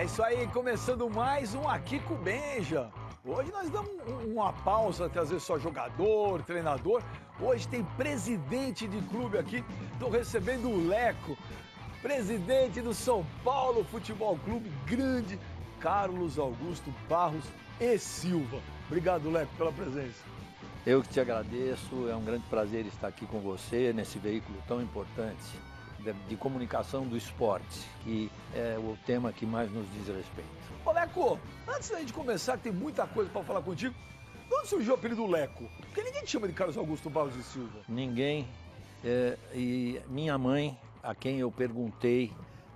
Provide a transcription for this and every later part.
É isso aí, começando mais um Aqui com o Benja. Hoje nós damos uma pausa, trazer só jogador, treinador. Hoje tem presidente de clube aqui. Estou recebendo o Leco, presidente do São Paulo Futebol Clube, grande Carlos Augusto Barros e Silva. Obrigado, Leco, pela presença. Eu que te agradeço, é um grande prazer estar aqui com você nesse veículo tão importante de comunicação do esporte, que é o tema que mais nos diz respeito. Ô Leco, antes da gente começar, que tem muita coisa para falar contigo, de onde surgiu o apelido Leco? Porque ninguém te chama de Carlos Augusto Barros e Silva. Ninguém, e minha mãe, a quem eu perguntei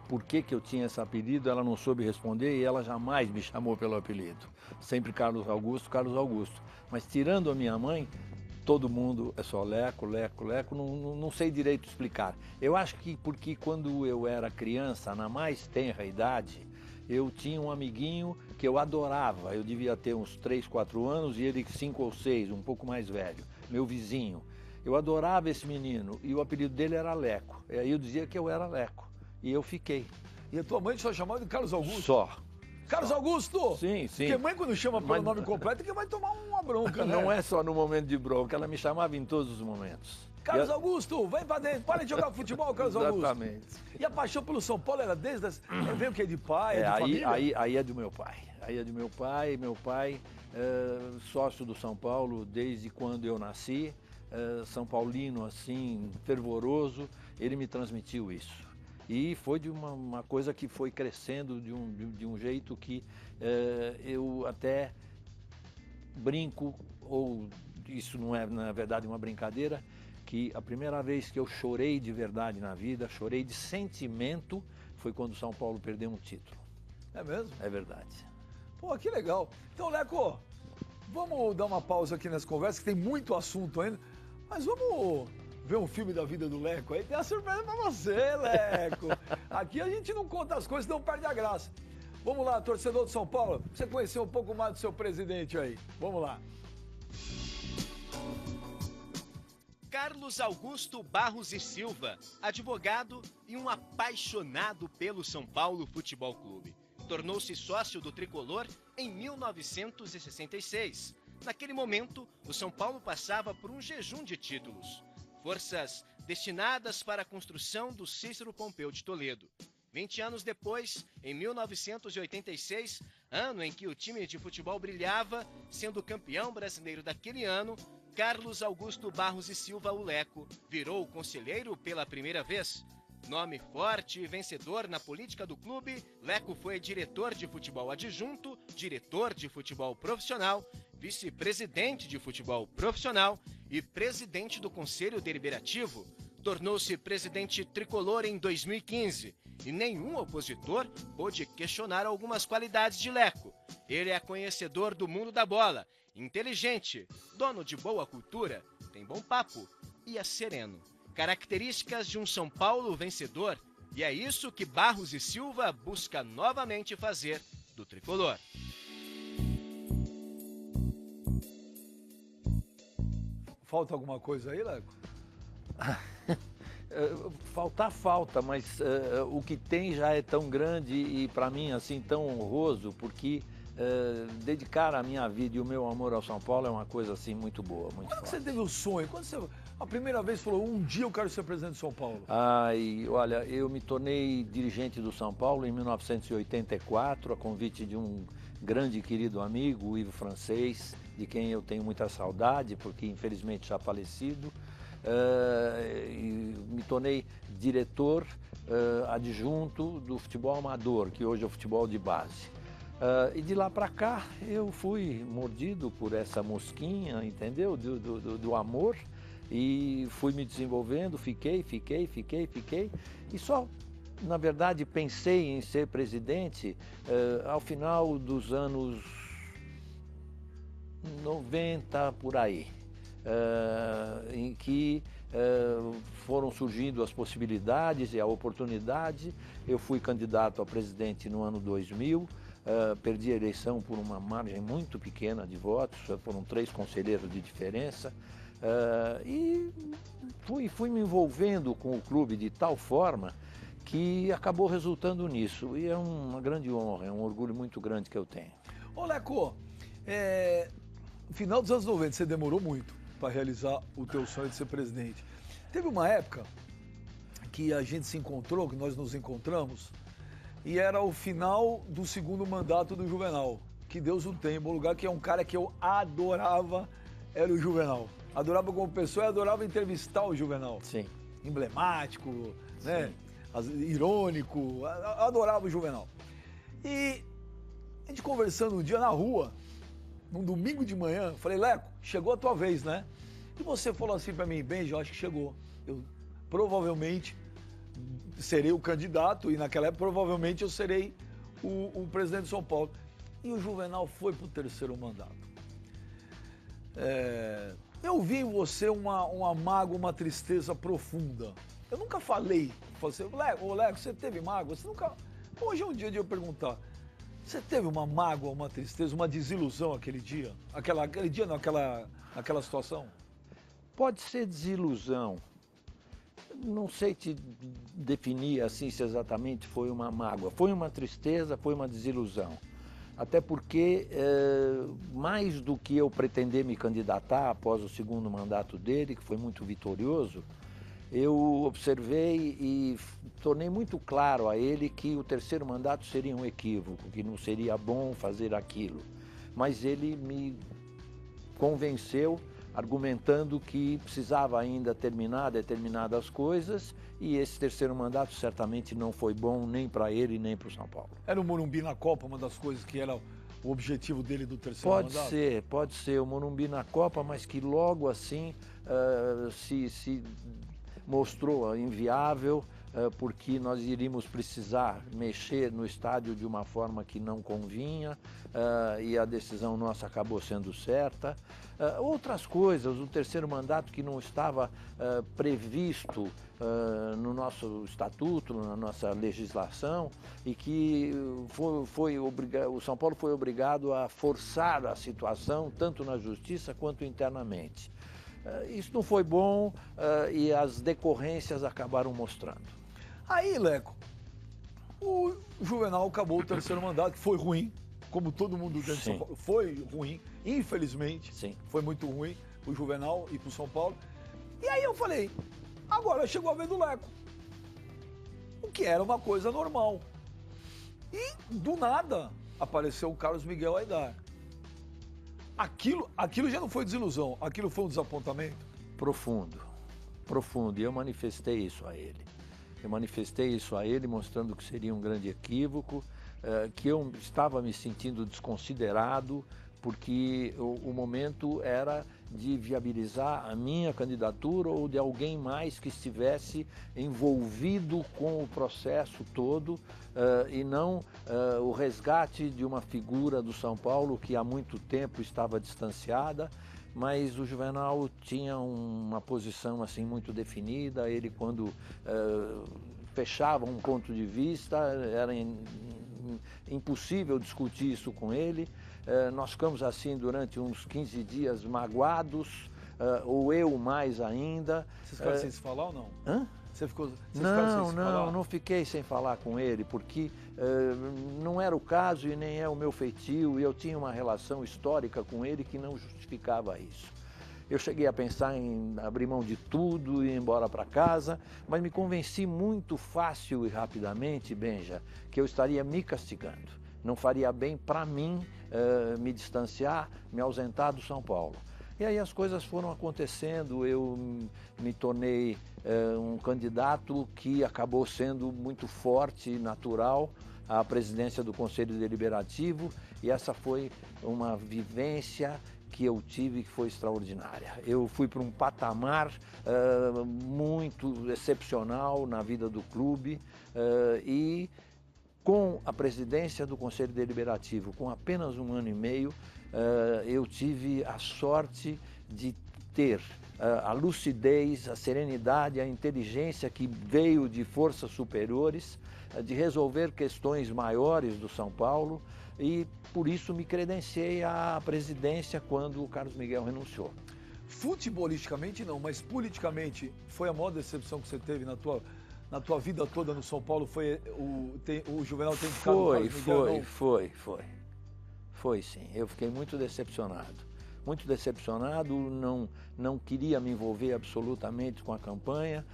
por que eu tinha esse apelido, ela não soube responder e ela jamais me chamou pelo apelido. Sempre Carlos Augusto, Carlos Augusto. Mas tirando a minha mãe, todo mundo é só Leco, Leco, Leco, não sei direito explicar. Eu acho que porque quando eu era criança, na mais tenra idade, eu tinha um amiguinho que eu adorava. Eu devia ter uns 3, 4 anos e ele 5 ou 6, um pouco mais velho, meu vizinho. Eu adorava esse menino e o apelido dele era Leco. E aí eu dizia que eu era Leco. E eu fiquei. E a tua mãe só chamava de Carlos Augusto? Só. Carlos Augusto! Sim, sim. Porque mãe quando chama pelo nome completo é que vai tomar uma bronca, né? Não é só no momento de bronca, ela me chamava em todos os momentos. Carlos Augusto, vem pra dentro, para de jogar futebol, Carlos Augusto. Exatamente. E a paixão pelo São Paulo era desde... Veio o quê? De pai, de família? Aí é do meu pai. Aí é do meu pai, sócio do São Paulo desde quando eu nasci, São Paulino assim, fervoroso, ele me transmitiu isso. E foi de uma coisa que foi crescendo de um jeito que eu até brinco, ou isso não é na verdade uma brincadeira, que a primeira vez que eu chorei de verdade na vida, chorei de sentimento, foi quando o São Paulo perdeu um título. É mesmo? É verdade. Pô, que legal. Então, Leco, vamos dar uma pausa aqui nessa conversa, que tem muito assunto ainda, mas vamos ver um filme da vida do Leco aí, tem uma surpresa pra você, Leco. Aqui a gente não conta as coisas, não perde a graça. Vamos lá, torcedor de São Paulo, pra você conhecer um pouco mais do seu presidente aí. Vamos lá. Carlos Augusto Barros e Silva, advogado e um apaixonado pelo São Paulo Futebol Clube. Tornou-se sócio do Tricolor em 1966. Naquele momento, o São Paulo passava por um jejum de títulos. Forças destinadas para a construção do Cícero Pompeu de Toledo. 20 anos depois, em 1986, ano em que o time de futebol brilhava, sendo campeão brasileiro daquele ano, Carlos Augusto Barros e Silva, o Leco, virou conselheiro pela primeira vez. Nome forte e vencedor na política do clube, Leco foi diretor de futebol adjunto, diretor de futebol profissional, vice-presidente de futebol profissional e presidente do Conselho Deliberativo. Tornou-se presidente tricolor em 2015 e nenhum opositor pôde questionar algumas qualidades de Leco. Ele é conhecedor do mundo da bola, inteligente, dono de boa cultura, tem bom papo e é sereno. Características de um São Paulo vencedor, e é isso que Barros e Silva busca novamente fazer do tricolor. Falta alguma coisa aí, Leco? Falta, mas o que tem já é tão grande e para mim assim tão honroso, porque dedicar a minha vida e o meu amor ao São Paulo é uma coisa assim muito boa, muito Quando forte. você teve o sonho? Quando você a primeira vez falou, um dia eu quero ser presidente de São Paulo? Olha, eu me tornei dirigente do São Paulo em 1984, a convite de um grande e querido amigo, o Ivo Francês, de quem eu tenho muita saudade, porque infelizmente já falecido. E me tornei diretor adjunto do futebol amador, que hoje é o futebol de base. E de lá para cá eu fui mordido por essa mosquinha, entendeu? Do amor, e fui me desenvolvendo, fiquei, e só, na verdade, pensei em ser presidente ao final dos anos 90, por aí. Em que foram surgindo as possibilidades e a oportunidade. Eu fui candidato a presidente no ano 2000, perdi a eleição por uma margem muito pequena de votos, foram 3 conselheiros de diferença, e fui me envolvendo com o clube de tal forma que acabou resultando nisso. E é uma grande honra, é um orgulho muito grande que eu tenho. Ô, Leco, no final dos anos 90, você demorou muito para realizar o teu sonho de ser presidente. Teve uma época que a gente se encontrou, que nós nos encontramos, e era o final do segundo mandato do Juvenal. Que Deus o tenha em bom lugar, que é um cara que eu adorava, era o Juvenal. Adorava como pessoa e adorava entrevistar o Juvenal. Sim. Emblemático, né? Irônico, adorava o Juvenal. E a gente conversando um dia na rua, num domingo de manhã, falei, Leco, chegou a tua vez, né? E você falou assim pra mim, Benja, eu acho que chegou. Eu provavelmente serei o candidato e naquela época provavelmente eu serei o presidente de São Paulo. E o Juvenal foi pro terceiro mandato. Eu vi em você uma mágoa, uma tristeza profunda. Eu nunca falei assim, Leco, você teve mágoa? Você nunca... Hoje é um dia de eu perguntar, você teve uma mágoa, uma tristeza, uma desilusão aquele dia? Aquele dia não, aquela situação? Pode ser desilusão. Não sei te definir assim se exatamente foi uma mágoa. Foi uma tristeza, foi uma desilusão. Até porque, mais do que eu pretender me candidatar após o segundo mandato dele, que foi muito vitorioso, eu observei e tornei muito claro a ele que o terceiro mandato seria um equívoco, que não seria bom fazer aquilo. Mas ele me convenceu, argumentando que precisava ainda terminar determinadas coisas e esse terceiro mandato certamente não foi bom nem para ele nem para o São Paulo. Era o Morumbi na Copa, uma das coisas que era o objetivo dele do terceiro mandato? Pode ser o Morumbi na Copa, mas que logo assim se mostrou inviável, porque nós iríamos precisar mexer no estádio de uma forma que não convinha, e a decisão nossa acabou sendo certa. Outras coisas, o terceiro mandato que não estava previsto no nosso estatuto, na nossa legislação, e que o São Paulo foi obrigado a forçar a situação, tanto na justiça quanto internamente. Isso não foi bom e as decorrências acabaram mostrando. Aí, Leco, o Juvenal acabou o terceiro mandato, que foi ruim, como todo mundo dentro de São Paulo. Foi ruim, infelizmente. Sim. Foi muito ruim o Juvenal ir pro São Paulo. E aí eu falei, agora chegou a vez do Leco. O que era uma coisa normal. E, do nada, apareceu o Carlos Miguel Aidar. Aquilo já não foi desilusão, aquilo foi um desapontamento? Profundo, profundo. E eu manifestei isso a ele. Eu manifestei isso a ele, mostrando que seria um grande equívoco, que eu estava me sentindo desconsiderado, porque o momento era de viabilizar a minha candidatura ou de alguém mais que estivesse envolvido com o processo todo, e não o resgate de uma figura do São Paulo que há muito tempo estava distanciada. Mas o Juvenal tinha uma posição assim muito definida. Ele, quando fechava um ponto de vista, era impossível discutir isso com ele. Nós ficamos assim durante uns 15 dias magoados, ou eu mais ainda. Vocês ficaram sem se falar ou não? Hã? Vocês ficaram sem se Não, falar? não fiquei sem falar com ele, porque não era o caso e nem é o meu feitio, e eu tinha uma relação histórica com ele que não justificava isso. Eu cheguei a pensar em abrir mão de tudo e ir embora para casa, mas me convenci muito fácil e rapidamente, Benja, que eu estaria me castigando. Não faria bem para mim me distanciar, me ausentar do São Paulo. E aí as coisas foram acontecendo, eu me tornei um candidato que acabou sendo muito forte e natural à presidência do Conselho Deliberativo, e essa foi uma vivência que eu tive que foi extraordinária. Eu fui para um patamar muito excepcional na vida do clube, e com a presidência do Conselho Deliberativo, com apenas 1 ano e meio, eu tive a sorte de ter a lucidez, a serenidade, a inteligência que veio de forças superiores, de resolver questões maiores do São Paulo, e por isso me credenciei à presidência quando o Carlos Miguel renunciou. Futebolisticamente não, mas politicamente foi a maior decepção que você teve na tua vida toda no São Paulo foi o Juvenal ter indicado o Carlos Miguel? Foi sim. Eu fiquei muito decepcionado. Muito decepcionado, não queria me envolver absolutamente com a campanha.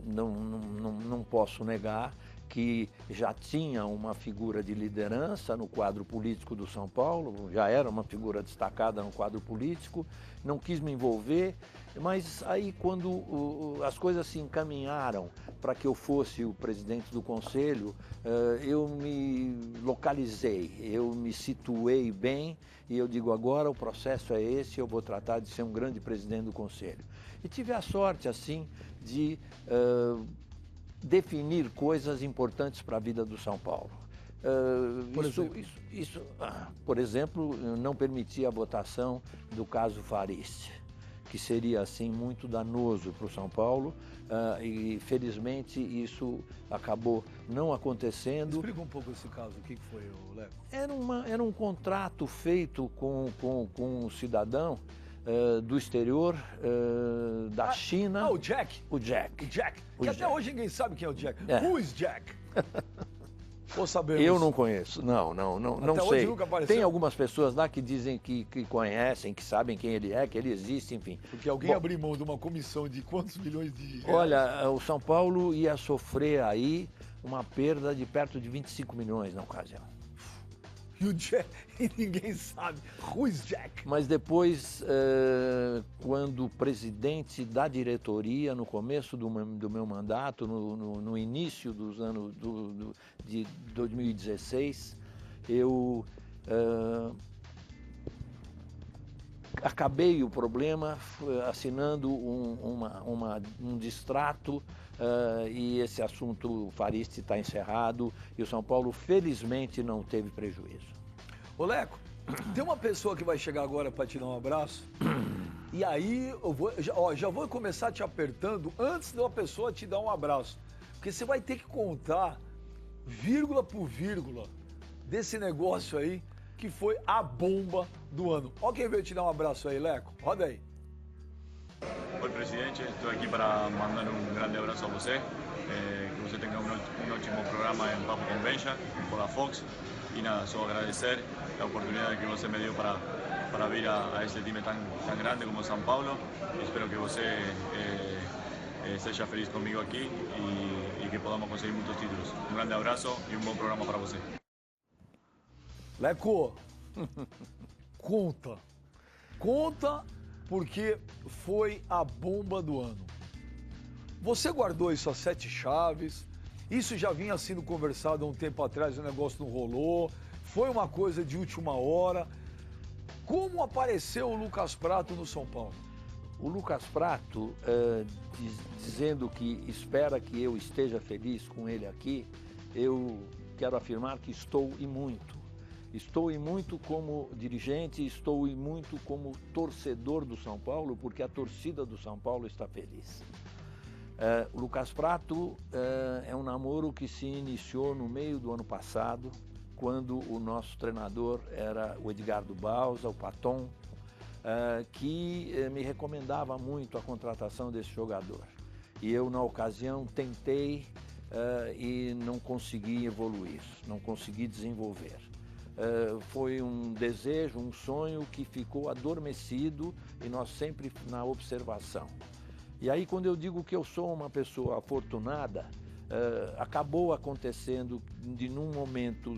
Não posso negar que já tinha uma figura de liderança no quadro político do São Paulo, já era uma figura destacada no quadro político, não quis me envolver, mas aí quando as coisas se encaminharam para que eu fosse o presidente do conselho, eu me localizei, eu me situei bem e eu digo, agora o processo é esse, eu vou tratar de ser um grande presidente do conselho. E tive a sorte, assim, de definir coisas importantes para a vida do São Paulo. Por exemplo, não permitir a votação do caso Fariste, que seria assim muito danoso para o São Paulo, e felizmente isso acabou não acontecendo. Explica um pouco esse caso, o que foi, Leco? Era um contrato feito com um cidadão do exterior, da China. O Jack. O Jack. Que até hoje ninguém sabe quem é o Jack. Who is Jack? Ou sabemos? Eu não conheço, não até sei. Hoje nunca apareceu. Tem algumas pessoas lá que dizem que conhecem, que sabem quem ele é, que ele existe, enfim. Porque alguém abriu mão de uma comissão de quantos milhões de reais? Olha, o São Paulo ia sofrer aí uma perda de perto de 25 milhões na ocasião. E o Jack, e ninguém sabe. Who is Jack? Mas depois, quando o presidente da diretoria, no começo do meu mandato, no início dos anos de 2016, eu acabei o problema assinando um distrato e esse assunto Fariste está encerrado e o São Paulo felizmente não teve prejuízo. Ô Leco, tem uma pessoa que vai chegar agora para te dar um abraço e aí eu já vou começar te apertando antes da pessoa te dar um abraço, porque você vai ter que contar vírgula por vírgula desse negócio aí que foi a bomba do ano. Ó quem veio te dar um abraço aí, Leco. Roda aí. Oi, presidente. Estou aqui para mandar um grande abraço a você. Que você tenha um ótimo programa em Papo com Benja, por a Fox. E nada, só agradecer a oportunidade que você me deu para vir a este time tão grande como São Paulo. Espero que você seja feliz comigo aqui e que podamos conseguir muitos títulos. Um grande abraço e um bom programa para você. Leco, conta porque foi a bomba do ano. Você guardou isso a 7 chaves, isso já vinha sendo conversado há um tempo atrás, o negócio não rolou, foi uma coisa de última hora. Como apareceu o Lucas Prato no São Paulo? O Lucas Prato, dizendo que espera que eu esteja feliz com ele aqui, eu quero afirmar que estou e muito. Estou e muito como dirigente, estou e muito como torcedor do São Paulo, porque a torcida do São Paulo está feliz. O Lucas Prato é um namoro que se iniciou no meio do ano passado, quando o nosso treinador era o Edgardo Bausa, o Paton, que me recomendava muito a contratação desse jogador. E eu, na ocasião, tentei e não consegui evoluir, não consegui desenvolver. Foi um desejo, um sonho que ficou adormecido e nós sempre na observação. E aí, quando eu digo que eu sou uma pessoa afortunada, acabou acontecendo de num momento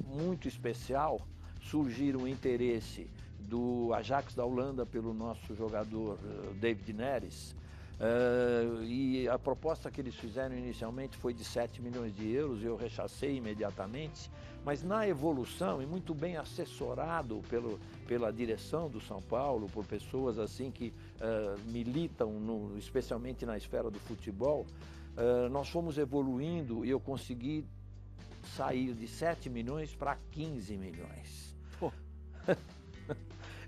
muito especial surgir um interesse do Ajax da Holanda pelo nosso jogador David Neres, e a proposta que eles fizeram inicialmente foi de 7 milhões de euros, eu rechacei imediatamente, mas na evolução e muito bem assessorado pela direção do São Paulo, por pessoas assim que militam especialmente na esfera do futebol, nós fomos evoluindo e eu consegui sair de 7 milhões para 15 milhões. Pô.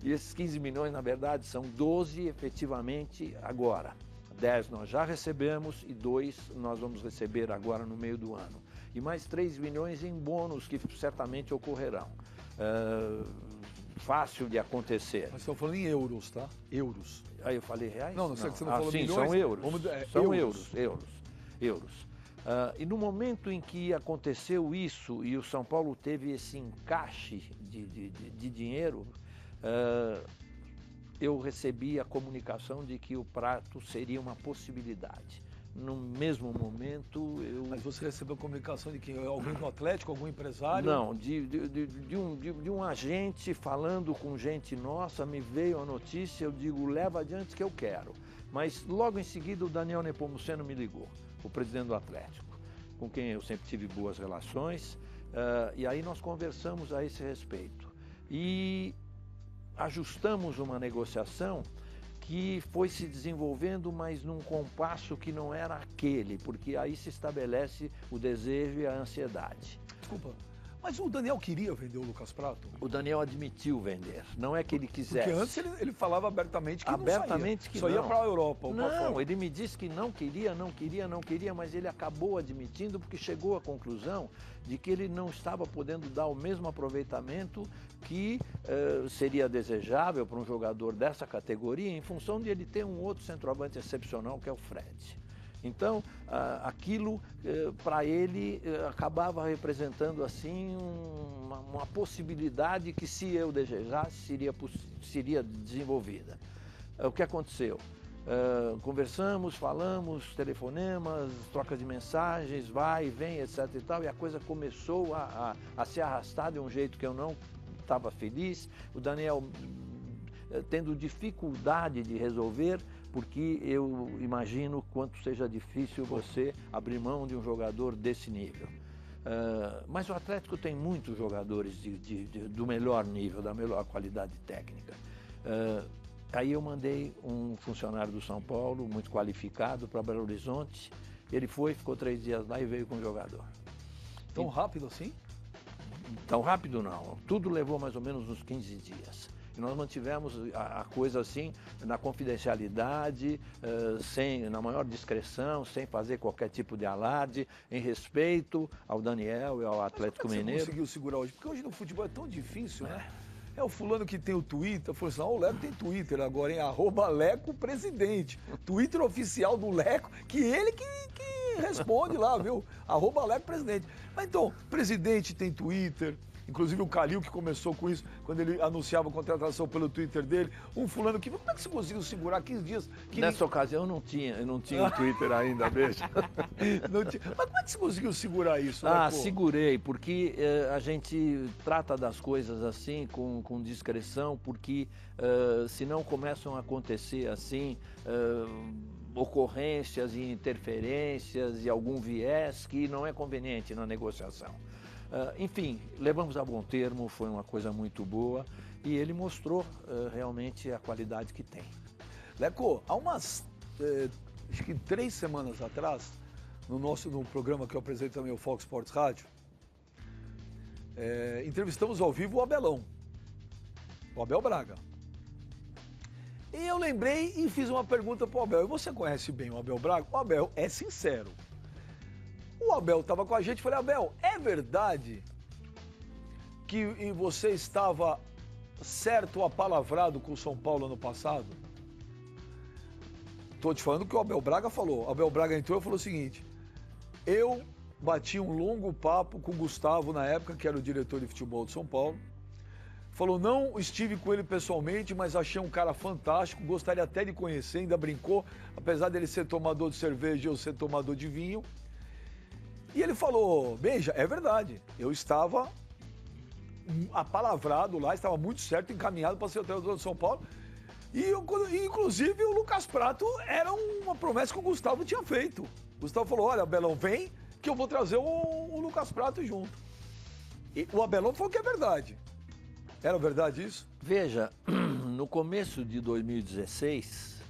E esses 15 milhões, na verdade, são 12 efetivamente agora. 10 nós já recebemos e 2 nós vamos receber agora no meio do ano. E mais 3 milhões em bônus que certamente ocorrerão. fácil de acontecer. Mas estão falando em euros, tá? Euros. Aí eu falei reais? Não sei que você não falou sim, milhões. são euros. São euros. euros. E no momento em que aconteceu isso e o São Paulo teve esse encaixe de dinheiro, eu recebi a comunicação de que o Prato seria uma possibilidade. No mesmo momento, Mas você recebeu comunicação de que alguém do Atlético, algum empresário? Não, de um agente falando com gente nossa, me veio a notícia, eu digo, leva adiante que eu quero. Mas logo em seguida o Daniel Nepomuceno me ligou, o presidente do Atlético, com quem eu sempre tive boas relações, e aí nós conversamos a esse respeito. E ajustamos uma negociação que foi se desenvolvendo, mas num compasso que não era aquele, porque aí se estabelece o desejo e a ansiedade. Desculpa, mas o Daniel queria vender o Lucas Prato? O Daniel admitiu vender, não é que ele quisesse. Porque antes ele falava abertamente que abertamente não que saía. Só ia para a Europa. Ou pra não, fora. ele me disse que não queria, mas ele acabou admitindo porque chegou à conclusão de que ele não estava podendo dar o mesmo aproveitamento que seria desejável para um jogador dessa categoria em função de ele ter um outro centroavante excepcional que é o Fred. Então, aquilo para ele acabava representando assim uma possibilidade que, se eu desejasse, seria desenvolvida. O que aconteceu? Conversamos, falamos, telefonemas, trocas de mensagens, vai e vem, etc. e tal, e a coisa começou a se arrastar de um jeito que eu não estava feliz. O Daniel tendo dificuldade de resolver, porque eu imagino quanto seja difícil você abrir mão de um jogador desse nível. Mas o Atlético tem muitos jogadores do melhor nível, da melhor qualidade técnica. Aí eu mandei um funcionário do São Paulo, muito qualificado, para Belo Horizonte. Ele foi, ficou 3 dias lá e veio com o jogador. Tão rápido assim? Tão rápido não. Tudo levou mais ou menos uns 15 dias. E nós mantivemos a coisa assim, na confidencialidade, na maior discrição, sem fazer qualquer tipo de alarde, em respeito ao Daniel e ao Atlético Mineiro. Você conseguiu segurar hoje? Porque hoje no futebol é tão difícil, né? É o fulano que tem o Twitter, falou assim, o Leco tem Twitter agora, hein? @LecoPresidente. Twitter oficial do Leco, que ele que responde lá, viu? @LecoPresidente. Mas então, presidente tem Twitter, inclusive o Calil que começou com isso, quando ele anunciava a contratação pelo Twitter dele, um fulano que... Como é que você conseguiu segurar 15 dias? Nessa ocasião eu não tinha o Twitter ainda, veja. Mas como é que você conseguiu segurar isso? Segurei, porque a gente trata das coisas assim, com discrição, porque senão começam a acontecer assim... ocorrências e interferências e algum viés que não é conveniente na negociação. Enfim, levamos a bom termo, foi uma coisa muito boa e ele mostrou realmente a qualidade que tem. Leco, há umas, acho que 3 semanas atrás, no programa que eu apresento também, o Fox Sports Rádio, entrevistamos ao vivo o Abelão, o Abel Braga. E eu lembrei e fiz uma pergunta para o Abel. E você conhece bem o Abel Braga? O Abel é sincero. O Abel estava com a gente e falei, Abel, é verdade que você estava certo apalavrado com o São Paulo ano passado? Estou te falando que o Abel Braga falou. O Abel Braga entrou e falou o seguinte, eu bati um longo papo com o Gustavo na época, que era o diretor de futebol de São Paulo. Falou, não estive com ele pessoalmente, mas achei um cara fantástico, gostaria até de conhecer, ainda brincou, apesar dele ser tomador de cerveja e eu ser tomador de vinho. E ele falou, Benja, é verdade, eu estava apalavrado lá, estava muito certo, encaminhado para ser o treinador de São Paulo. E inclusive o Lucas Prato era uma promessa que o Gustavo tinha feito. O Gustavo falou, olha, Abelão, vem que eu vou trazer o Lucas Prato junto. E o Abelão falou que é verdade. Era verdade isso? Veja, no começo de 2016,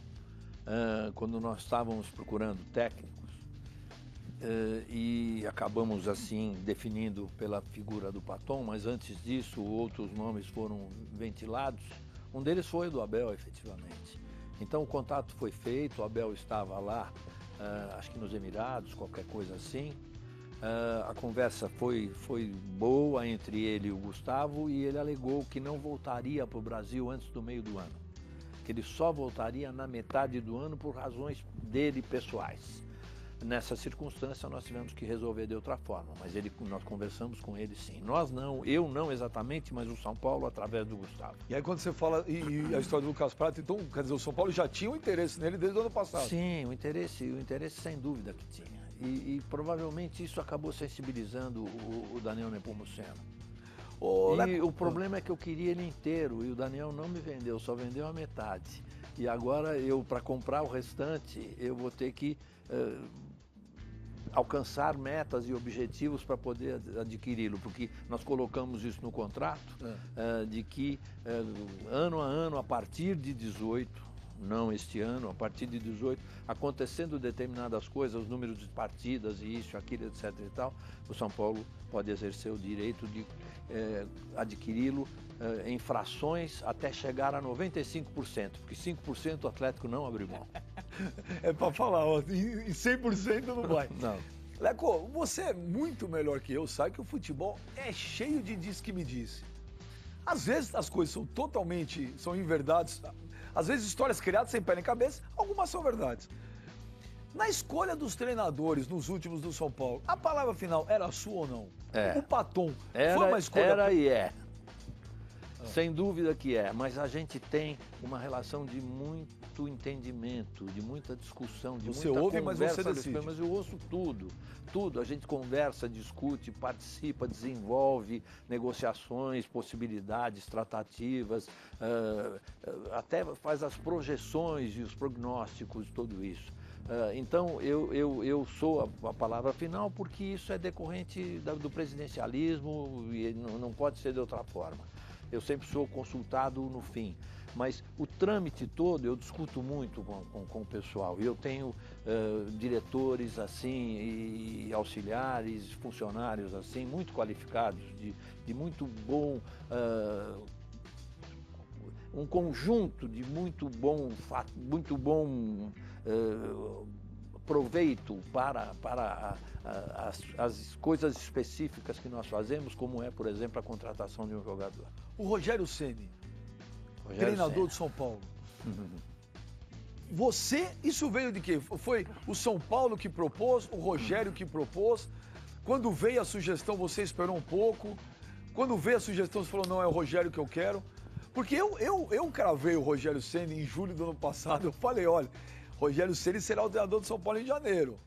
quando nós estávamos procurando técnicos, e acabamos assim definindo pela figura do Paton, mas antes disso outros nomes foram ventilados, um deles foi o do Abel, efetivamente. Então o contato foi feito, o Abel estava lá, acho que nos Emirados, qualquer coisa assim, A conversa foi boa entre ele e o Gustavo e ele alegou que não voltaria para o Brasil antes do meio do ano. Que ele só voltaria na metade do ano por razões dele pessoais. Nessa circunstância nós tivemos que resolver de outra forma, mas nós conversamos com ele sim. Nós não, eu não exatamente, mas o São Paulo através do Gustavo. E aí quando você fala e a história do Lucas Prato, então quer dizer, o São Paulo já tinha um interesse nele desde o ano passado? Sim, o interesse sem dúvida que tinha. E provavelmente isso acabou sensibilizando o Daniel Nepomuceno. O problema é que eu queria ele inteiro e o Daniel não me vendeu, só vendeu a metade. E agora para comprar o restante, eu vou ter que alcançar metas e objetivos para poder adquiri-lo, porque nós colocamos isso no contrato, de que ano a ano, a partir de 18, não este ano, a partir de 18, acontecendo determinadas coisas, os números de partidas e isso, aquilo, etc e tal, o São Paulo pode exercer o direito de adquiri-lo em frações até chegar a 95%, porque 5% o Atlético não abriu mão. É para falar, ó, e 100% não vai. Não. Leco, você é muito melhor que eu, sabe que o futebol é cheio de diz que me disse. Às vezes as coisas são inverdades, às vezes histórias criadas sem pé nem cabeça, algumas são verdades. Na escolha dos treinadores nos últimos do São Paulo, a palavra final era sua ou não? O Paton foi uma escolha... Era e é. Sem dúvida que é, mas a gente tem uma relação de muito entendimento, de muita discussão, de você muita ouve, conversa. mas você decide. Mas eu ouço tudo. A gente conversa, discute, participa, desenvolve negociações, possibilidades, tratativas, até faz as projeções e os prognósticos, tudo isso. Então, eu sou a palavra final porque isso é decorrente do presidencialismo e não pode ser de outra forma. Eu sempre sou consultado no fim, mas o trâmite todo eu discuto muito com o pessoal. Eu tenho diretores assim e auxiliares, funcionários assim, muito qualificados, de muito bom, um conjunto de muito bom proveito para as coisas específicas que nós fazemos, como é, por exemplo, a contratação de um jogador. O Rogério Ceni, treinador do São Paulo. Isso veio de quê? Foi o São Paulo que propôs, o Rogério que propôs? Quando veio a sugestão, você esperou um pouco? Quando veio a sugestão, você falou, não, é o Rogério que eu quero? Porque eu cravei o Rogério Ceni em julho do ano passado, eu falei, olha, Rogério Ceni será o treinador do São Paulo em janeiro.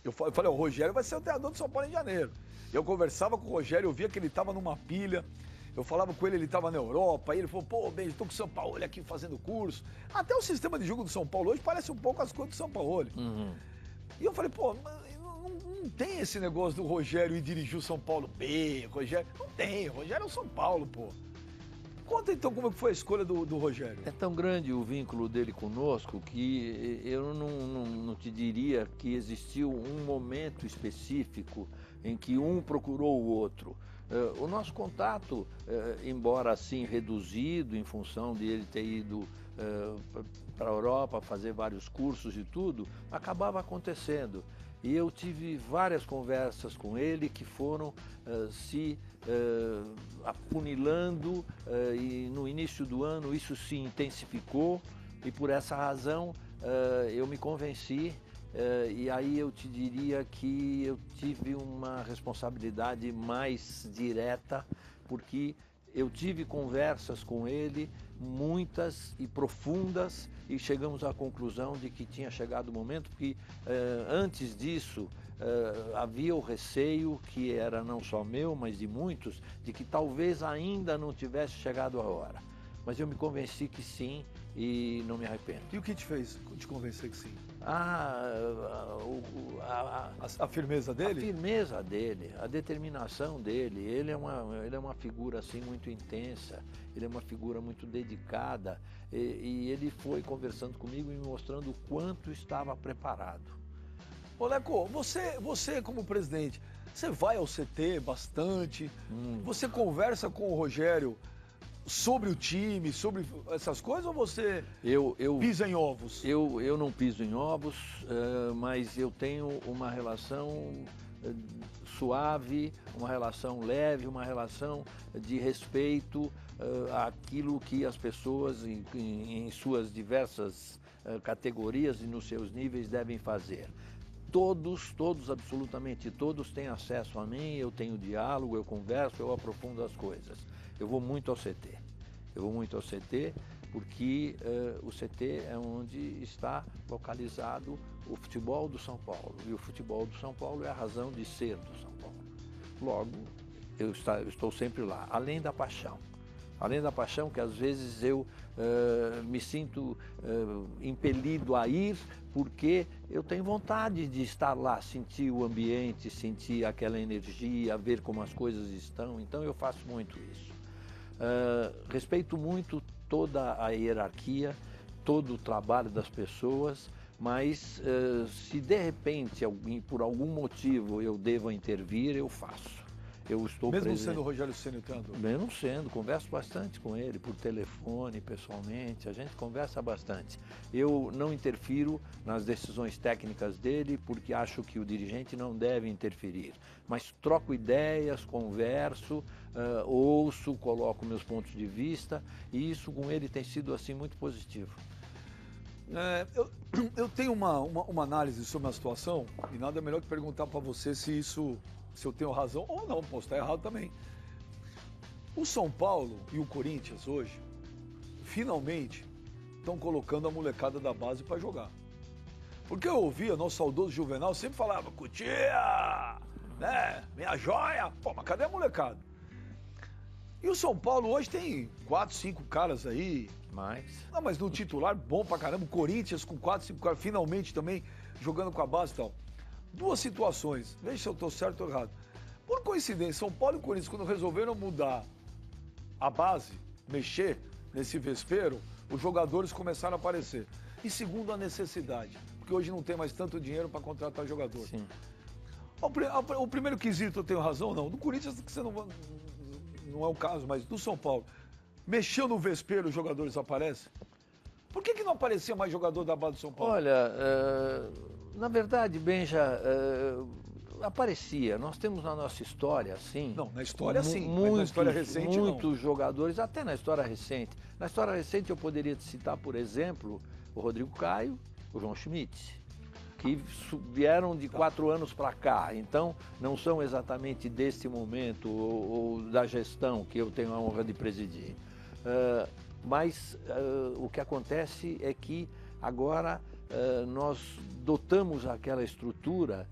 Eu falei, o Rogério vai ser o treinador do São Paulo em janeiro. Eu conversava com o Rogério, eu via que ele estava numa pilha, eu falava com ele estava na Europa, e ele falou, pô, bem, estou com o São Paulo aqui fazendo curso. Até o sistema de jogo do São Paulo hoje parece um pouco as coisas do São Paulo. E eu falei, pô, não tem esse negócio do Rogério ir dirigir o São Paulo B, Rogério, não tem, o Rogério é o São Paulo, pô. Conta então como foi a escolha do Rogério. É tão grande o vínculo dele conosco que eu não te diria que existiu um momento específico em que um procurou o outro. O nosso contato, embora assim reduzido em função de ele ter ido para a Europa fazer vários cursos e tudo, acabava acontecendo. E eu tive várias conversas com ele que foram se afunilando e no início do ano isso se intensificou e por essa razão eu me convenci e aí eu te diria que eu tive uma responsabilidade mais direta porque eu tive conversas com ele, muitas e profundas, e chegamos à conclusão de que tinha chegado o momento, porque antes disso havia o receio, que era não só meu, mas de muitos, de que talvez ainda não tivesse chegado a hora. Mas eu me convenci que sim e não me arrependo. E o que te fez te convencer que sim? A firmeza dele? A firmeza dele, a determinação dele. Ele é uma figura assim muito intensa, ele é uma figura muito dedicada e ele foi conversando comigo e me mostrando o quanto estava preparado. Ô Leco, você como presidente, você vai ao CT bastante, você conversa com o Rogério sobre o time, sobre essas coisas, ou você pisa em ovos? Eu não piso em ovos, mas eu tenho uma relação suave, uma relação leve, uma relação de respeito àquilo que as pessoas em suas diversas categorias e nos seus níveis devem fazer. Todos, absolutamente todos têm acesso a mim, eu tenho diálogo, eu converso, eu aprofundo as coisas. Eu vou muito ao CT. Porque o CT é onde está localizado o futebol do São Paulo. E o futebol do São Paulo é a razão de ser do São Paulo. Logo, eu estou sempre lá, além da paixão. Além da paixão, que às vezes eu me sinto impelido a ir, porque eu tenho vontade de estar lá, sentir o ambiente, sentir aquela energia, ver como as coisas estão. Então eu faço muito isso. Respeito muito toda a hierarquia, todo o trabalho das pessoas, mas se de repente, por algum motivo, eu devo intervir, eu faço. Eu estou Mesmo presente. sendo o Rogério Ceni o treinador? Mesmo sendo, converso bastante com ele, por telefone, pessoalmente, a gente conversa bastante. Eu não interfiro nas decisões técnicas dele, porque acho que o dirigente não deve interferir. Mas troco ideias, converso, ouço, coloco meus pontos de vista, e isso com ele tem sido assim muito positivo. Eu tenho uma análise sobre a situação, e nada melhor que perguntar para você se eu tenho razão ou não, posso estar errado também. O São Paulo e o Corinthians hoje, finalmente, estão colocando a molecada da base para jogar. Porque eu ouvia, nosso saudoso Juvenal sempre falava, Cutia, né, minha joia, pô, mas cadê a molecada? E o São Paulo hoje tem 4, 5 caras aí. Não, mas no titular, bom pra caramba, o Corinthians com 4, 5 caras, finalmente também jogando com a base e tal. Duas situações, veja se eu estou certo ou errado. Por coincidência, São Paulo e Corinthians, quando resolveram mudar a base, mexer nesse vespeiro, os jogadores começaram a aparecer. E segundo, a necessidade, porque hoje não tem mais tanto dinheiro para contratar jogador. Sim. O primeiro quesito, eu tenho razão ou não? Do Corinthians, que você não é o caso, mas do São Paulo, mexeu no vespeiro, os jogadores aparecem? Por que não aparecia mais jogador da base do São Paulo? Olha, na verdade, Benja, aparecia. Nós temos na nossa história, sim. Não, na história sim, mas na história recente muitos jogadores, até na história recente. Na história recente eu poderia te citar, por exemplo, o Rodrigo Caio, o João Schmidt, que vieram de 4 anos para cá. Então, não são exatamente desse momento ou da gestão que eu tenho a honra de presidir. Mas o que acontece é que agora nós dotamos aquela estrutura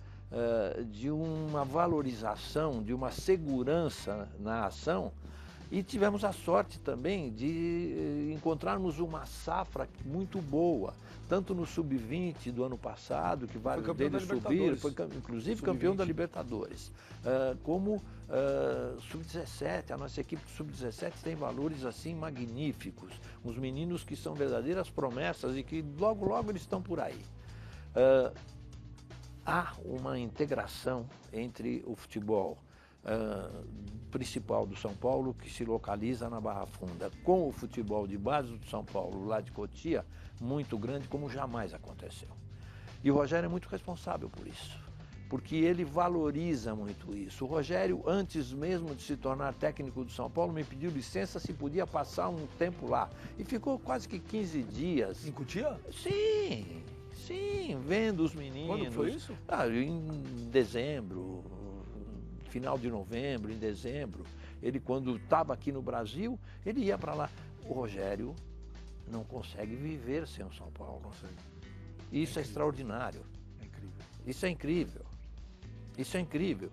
de uma valorização, de uma segurança na ação, e tivemos a sorte também de encontrarmos uma safra muito boa, tanto no Sub-20 do ano passado, que vários deles subiram, foi inclusive campeão da Libertadores, como Sub-17, a nossa equipe de Sub-17 tem valores assim magníficos, uns meninos que são verdadeiras promessas e que logo, logo eles estão por aí. Há uma integração entre o futebol principal do São Paulo, que se localiza na Barra Funda, com o futebol de base do São Paulo, lá de Cotia, muito grande, como jamais aconteceu. E o Rogério é muito responsável por isso, porque ele valoriza muito isso. O Rogério, antes mesmo de se tornar técnico do São Paulo, me pediu licença se podia passar um tempo lá. E ficou quase que 15 dias. Em Cotia? Sim, sim, vendo os meninos. Quando foi isso? Em dezembro, final de novembro, em dezembro. Ele, quando estava aqui no Brasil, ele ia para lá. O Rogério não consegue viver sem o São Paulo. Isso é extraordinário. É incrível. Isso é incrível. Isso é incrível.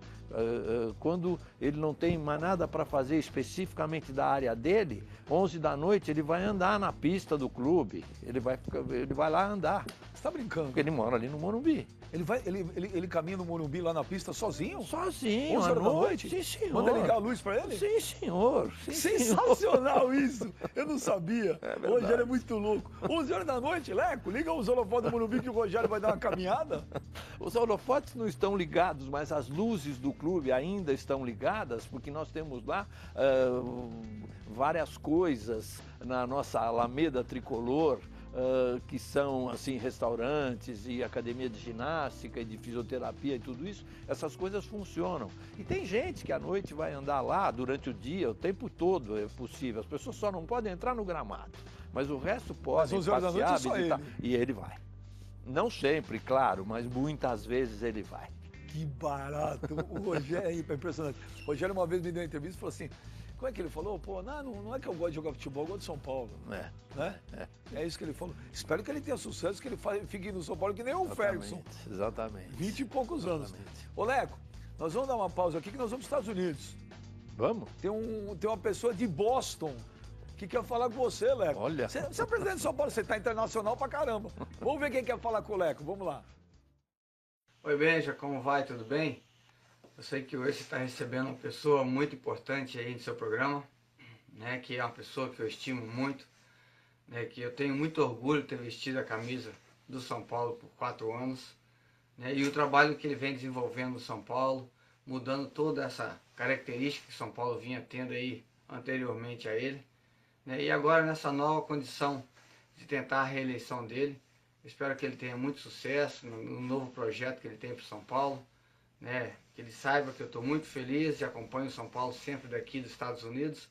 Quando ele não tem mais nada para fazer especificamente da área dele, 11 da noite ele vai andar na pista do clube. Ele vai lá andar. Você está brincando? Porque ele mora ali no Morumbi. Ele caminha no Morumbi lá na pista sozinho? Sozinho, 11 à horas da noite? noite? Sim, senhor. Manda ligar a luz para ele? Sim, senhor. Sim, Sensacional senhor. isso! Eu não sabia. É O Rogério é muito louco. 11 horas da noite, Leco, liga os holofotes do Morumbi que o Rogério vai dar uma caminhada. Os holofotes não estão ligados, mas as luzes do clube ainda estão ligadas, porque nós temos lá várias coisas na nossa Alameda Tricolor, que são assim restaurantes e academia de ginástica e de fisioterapia e tudo isso, essas coisas funcionam. E tem gente que à noite vai andar lá durante o dia, o tempo todo é possível. As pessoas só não podem entrar no gramado, mas o resto pode passear, visitar, e ele vai. Não sempre, claro, mas muitas vezes ele vai. Que barato! O Rogério é impressionante. O Rogério uma vez me deu uma entrevista e falou assim, como é que ele falou? Pô, não é que eu gosto de jogar futebol, eu gosto de São Paulo. Né? É isso que ele falou. Espero que ele tenha sucesso, que ele fique no São Paulo que nem o Ferguson. Exatamente. 20 e poucos anos. Ô, Leco, nós vamos dar uma pausa aqui que nós vamos para os Estados Unidos. Vamos? Tem uma pessoa de Boston que quer falar com você, Leco. Olha. Você é presidente de São Paulo, você tá internacional pra caramba. Vamos ver quem quer falar com o Leco, vamos lá. Oi, Benja, como vai? Tudo bem? Eu sei que hoje você está recebendo uma pessoa muito importante aí no seu programa, né, que é uma pessoa que eu estimo muito, né, que eu tenho muito orgulho de ter vestido a camisa do São Paulo por 4 anos, né, e o trabalho que ele vem desenvolvendo no São Paulo, mudando toda essa característica que São Paulo vinha tendo aí anteriormente a ele, né, e agora nessa nova condição de tentar a reeleição dele. Espero que ele tenha muito sucesso no novo projeto que ele tem para o São Paulo, né? Que ele saiba que eu estou muito feliz e acompanho o São Paulo sempre daqui dos Estados Unidos.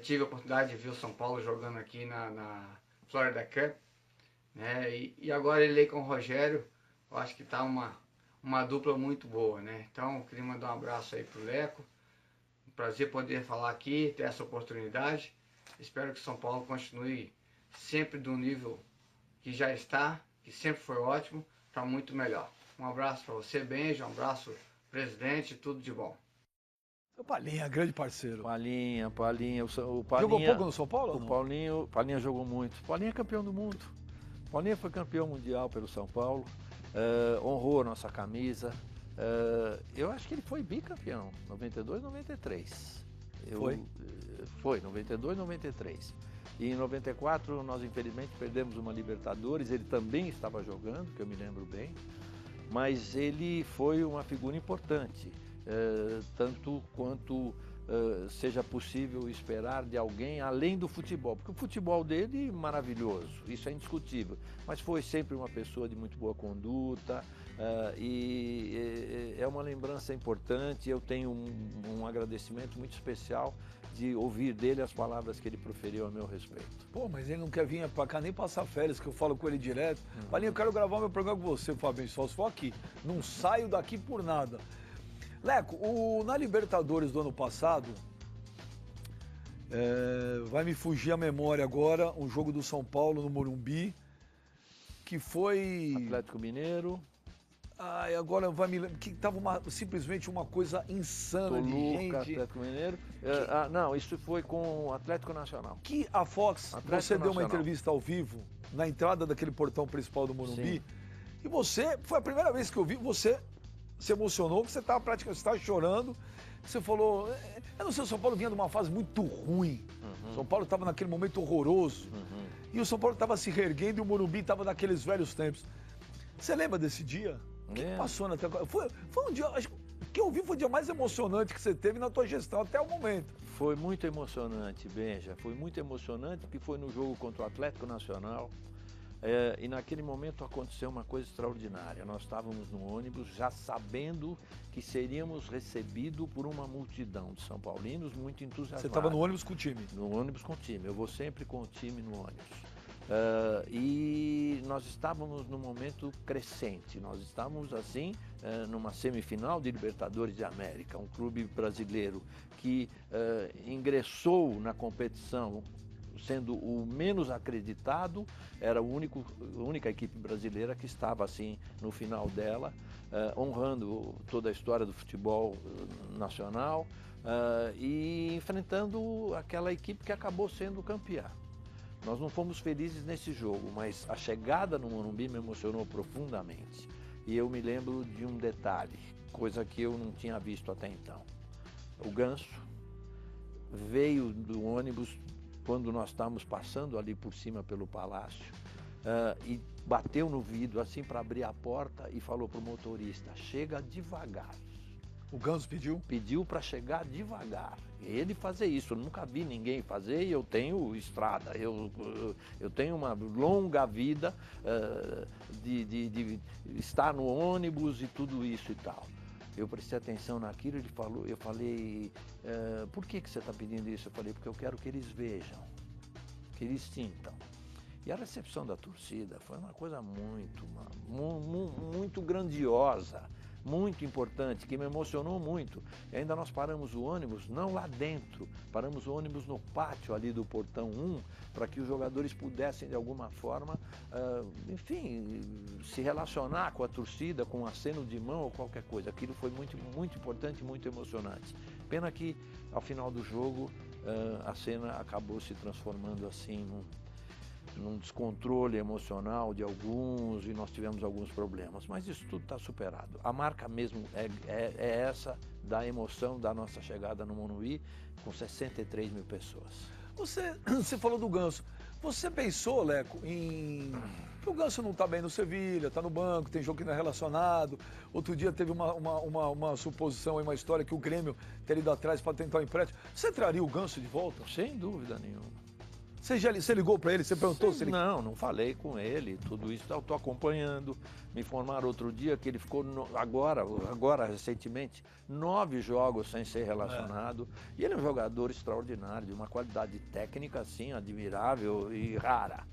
Tive a oportunidade de ver o São Paulo jogando aqui na Florida Cup, né? E agora ele aí com o Rogério, eu acho que está uma dupla muito boa, né? Então, eu queria mandar um abraço aí pro Leco. Um prazer poder falar aqui, ter essa oportunidade. Espero que o São Paulo continue sempre do nível que já está, que sempre foi ótimo, para muito melhor. Um abraço para você, Benja, um abraço, presidente, tudo de bom. O Palinha, grande parceiro. Palinha. O Palinha, jogou pouco no São Paulo? O Palinha jogou muito. O Palinha é campeão do mundo. O Palinha foi campeão mundial pelo São Paulo, honrou a nossa camisa. Eu acho que ele foi bicampeão, 92, 93. Foi, 92, 93. E em 94 nós infelizmente perdemos uma Libertadores, ele também estava jogando, que eu me lembro bem, mas ele foi uma figura importante, tanto quanto seja possível esperar de alguém além do futebol, porque o futebol dele é maravilhoso, isso é indiscutível, mas foi sempre uma pessoa de muito boa conduta, e é uma lembrança importante. Eu tenho um agradecimento muito especial de ouvir dele as palavras que ele proferiu a meu respeito. Pô, mas ele não quer vir pra cá nem passar férias, que eu falo com ele direto. Palinha, eu quero gravar meu programa com você, Fabinho, só se for aqui. Não saio daqui por nada. Leco, na Libertadores do ano passado, vai me fugir a memória agora, um jogo do São Paulo no Morumbi, que foi... Atlético Mineiro. Agora vai me lembrar que estava simplesmente uma coisa insana de gente. Atlético Mineiro. Não, isso foi com o Atlético Nacional. Que a Fox, Atlético você deu uma Nacional. entrevista ao vivo na entrada daquele portão principal do Morumbi. Sim. E você, foi a primeira vez que eu vi, você se emocionou, que você estava praticamente chorando. Você falou, eu não sei, o São Paulo vinha de uma fase muito ruim. São Paulo estava naquele momento horroroso. E o São Paulo estava se reerguendo e o Morumbi estava naqueles velhos tempos. Você lembra desse dia? O que passou na tua... Foi um dia, acho que eu vi foi o dia mais emocionante que você teve na tua gestão até o momento. Foi muito emocionante, Benja. Foi muito emocionante porque foi no jogo contra o Atlético Nacional. E naquele momento aconteceu uma coisa extraordinária. Nós estávamos no ônibus já sabendo que seríamos recebidos por uma multidão de São Paulinos muito entusiasmados. Você estava no ônibus com o time? No ônibus com o time. Eu vou sempre com o time no ônibus. E nós estávamos num momento crescente, nós estávamos assim numa semifinal de Libertadores de América, um clube brasileiro que ingressou na competição sendo o menos acreditado, era a única equipe brasileira que estava assim no final dela, honrando toda a história do futebol nacional e enfrentando aquela equipe que acabou sendo campeã. Nós não fomos felizes nesse jogo, mas a chegada no Morumbi me emocionou profundamente. E eu me lembro de um detalhe, coisa que eu não tinha visto até então. O Ganso veio do ônibus quando nós estávamos passando ali por cima pelo palácio e bateu no vidro assim para abrir a porta e falou para o motorista, chega devagar. O Ganso pediu? Pediu para chegar devagar. Ele fazer isso, eu nunca vi ninguém fazer e eu tenho estrada, eu tenho uma longa vida de estar no ônibus e tudo isso e tal. Eu prestei atenção naquilo, ele falou, eu falei, por que você está pedindo isso? Eu falei, porque eu quero que eles vejam, que eles sintam. E a recepção da torcida foi uma coisa muito grandiosa, muito importante, que me emocionou muito. E ainda nós paramos o ônibus, não lá dentro, paramos o ônibus no pátio ali do portão 1, para que os jogadores pudessem de alguma forma, enfim, se relacionar com a torcida, com um aceno de mão ou qualquer coisa. Aquilo foi muito importante, muito emocionante. Pena que ao final do jogo a cena acabou se transformando assim num descontrole emocional de alguns e nós tivemos alguns problemas, mas isso tudo está superado. A marca mesmo é essa da emoção da nossa chegada no Morumbi com 63 mil pessoas. Você falou do Ganso. Você pensou, Leco, em que o Ganso não está bem no Sevilha, está no banco, tem jogo que não é relacionado. Outro dia teve uma suposição, uma história que o Grêmio teria ido atrás para tentar um empréstimo. Você traria o Ganso de volta? Sem dúvida nenhuma. Você ligou para ele, você perguntou se ele... Não falei com ele, tudo isso eu estou acompanhando. Me informaram outro dia que ele ficou, agora recentemente, 9 jogos sem ser relacionado. E ele é um jogador extraordinário, de uma qualidade técnica assim, admirável e rara.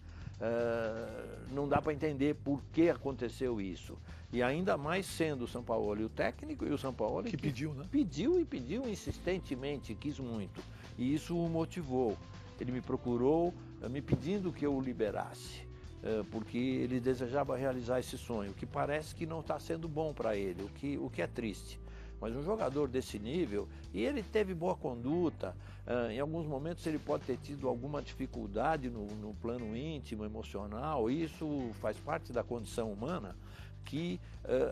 Não dá para entender por que aconteceu isso. E ainda mais sendo o Sampaoli o técnico e o Sampaoli que pediu, né? Pediu insistentemente, quis muito. E isso o motivou. Ele me procurou me pedindo que eu o liberasse, porque ele desejava realizar esse sonho, que parece que não está sendo bom para ele, o que é triste. Mas um jogador desse nível, e ele teve boa conduta, em alguns momentos ele pode ter tido alguma dificuldade no plano íntimo, emocional, e isso faz parte da condição humana, que